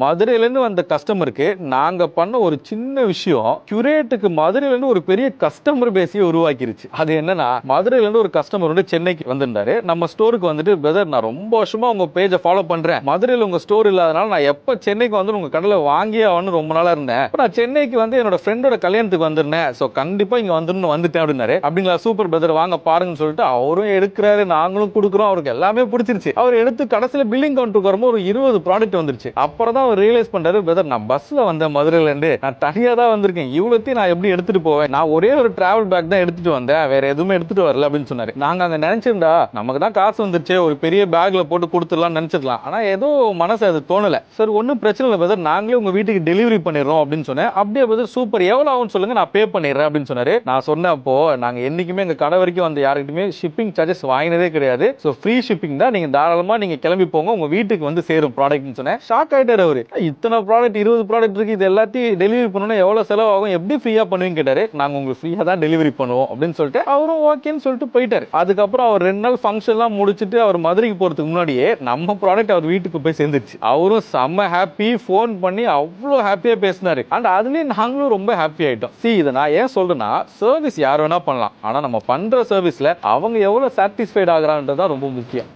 மதுரையிலேருந்து வந்த கஸ்டமருக்கு நாங்க பண்ண ஒரு சின்ன விஷயம் கியூரேட்டுக்கு மதுரையிலேருந்து ஒரு பெரிய கஸ்டமர் பேஸையே உருவாக்கிருச்சு. அது என்னன்னா, மதுரையிலேருந்து ஒரு கஸ்டமர் வந்து சென்னைக்கு வந்திருந்தாரு. நம்ம ஸ்டோருக்கு வந்துட்டு, பிரதர் நான் ரொம்ப வருஷமா உங்க பேஜை ஃபாலோ பண்றேன். மதுரையில் உங்க ஸ்டோர் இல்லாதனால நான் எப்ப சென்னைக்கு வந்து உங்க கடையில் வாங்கியே ஆகணும்னு ரொம்ப நாளா இருந்தேன். நான் சென்னைக்கு வந்து என்னோட ஃப்ரெண்டோட கல்யாணத்துக்கு வந்திருந்தேன். ஸோ கண்டிப்பா இங்க வந்துட்டேன் அப்படின்னாரு. அப்படிங்களா, சூப்பர் பிரதர், வாங்க பாருங்கன்னு சொல்லிட்டு அவரும் எடுக்கிறாரு, நாங்களும் கொடுக்குறோம். அவருக்கு எல்லாமே பிடிச்சிருச்சு. அவர் எடுத்து கடைசியில் பில்லிங் கவுண்டருக்கு வரும்போது ஒரு 20 ப்ராடக்ட் வந்துருச்சு. அப்புறம் தான் அவர் ரியலைஸ் பண்றாரு, பிரதர் நான் பஸ்ல வந்தேன் மதுரையில இருந்து, நான் தனியா தான் வந்திருக்கேன், இவ்வளோத்தையும் நான் எப்படி எடுத்துட்டு போவேன், நான் ஒரே ஒரு டிராவல் பேக் தான் எடுத்துட்டு வந்தேன், வேற எதுவுமே எடுத்துட்டு வரல அப்படின்னு சொன்னாரு. நாங்க அங்க நினைச்சிருந்தா நமக்கு தான் காசு வந்துருச்சு, ஒரு பெரிய பேக்ல போட்டு கொடுத்துடலாம் நினைச்சிடலாம். ஆனா ஏதோ மனசு அது தோணல. சார் ஒன்றும் பிரச்சனை இல்லை பிரதர், நாங்களே உங்க வீட்டுக்கு டெலிவரி பண்ணிடுறோம் அப்படின்னு சொன்னேன். அப்படியே பிரதர் சூப்பர், எவ்வளவு ஆகும்னு சொல்லுங்க, நான் பே பண்ணிடுறேன் அப்படின்னு சொன்னாரு. நான் சொன்னேன், அப்போ நாங்க என்னைக்குமே எங்க கடை வரைக்கும் வந்து யாருக்கிட்டுமே ஷிப்பிங் சார்ஜஸ் வாங்கினதே கிடையாது. ஸோ ஃப்ரீ ஷிப்பிங் தான், நீங்க தாராளமா நீங்க கிளம்பி போங்க, உங்க வீட்டுக்கு வந்து சேரும் ப்ராடக்ட்னு சொன்னேன். ஷாக் ஆயிட்டாரு அவரு. இத்தனை ப்ராடக்ட் 20 ப்ராடக்ட் இருக்கு, இது எல்லாத்தையும் டெலிவரி பண்ணனும், எவ்வளவு செலவாகும், எப்படி ஃப்ரீயா பண்ணுவீங்க கேட்டாரு. நாங்க உங்களுக்கு ஃப்ரீயா தான் டெலிவரி பண்ணுவோம் அப்படின்னு சொல்லிட்டு அவரும் ஓகேன்னு சொல்லிட்டு போயிட்டாரு. அதுக்கப்புறம் அவர் 2 நாள் ஃபங்க்ஷன்லாம் முடிச்சிட்டு அவர் மதுரைக்கு போறதுக்கு முன்னாடியே நம்ம ப்ராடக்ட் அவர் வீட்டுக்கு போய் சேர்ந்துருச்சு. அவரும் செம்ம ஹாப்பி, ஃபோன் பண்ணி அவ்வளோ ஹாப்பியா பேசினாரு. அண்ட் அதுலயே நாங்களும் ரொம்ப ஹாப்பி ஆயிட்டோம். இதை நான் ஏன் சொல்றேன்னா, சர்வீஸ் யார் வேணா பண்ணலாம், ஆனா நம்ம பண்ற சர்வீஸ்ல அவங்க எவ்வளவு சாட்டிஸ்ஃபைட் ஆகுறாங்கன்றது தான் ரொம்ப முக்கியம்.